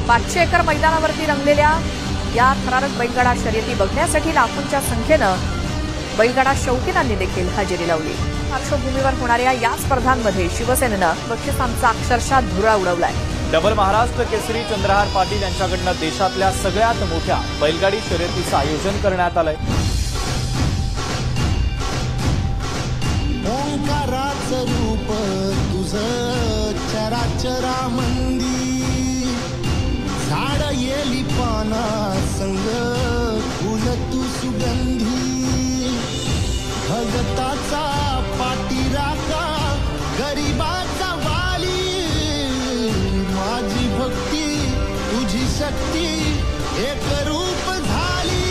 500 acre मैदानावरती रंगलेल्या या थरारक बैलगाडा शर्यती बघण्यासाठी लाखोंच्या संख्येनं बैलगाडा शौकीनांनी देखील हजेरी लावली। पार्श्वभूमीवर होणाऱ्या या स्पर्धांमध्ये शिवसेनेनं बक्षिसांचा अक्षरशः धुरा उडवलाय। डबल महाराष्ट्र केसरी चंद्रहार पाटील यांच्याकडनं देशातल्या सगळ्यात मोठ्या बैलगाडी शर्यतीचं आयोजन करण्यात आलंय। ओंकाराचं रूप तुझं चराचरामंदी, झाड येली पाना संग फुल तू सुगंधी, भगताचा पाठीराखा गरिबाचा वाली, माझी भक्ती तुझी शक्ती एक रूप झाली।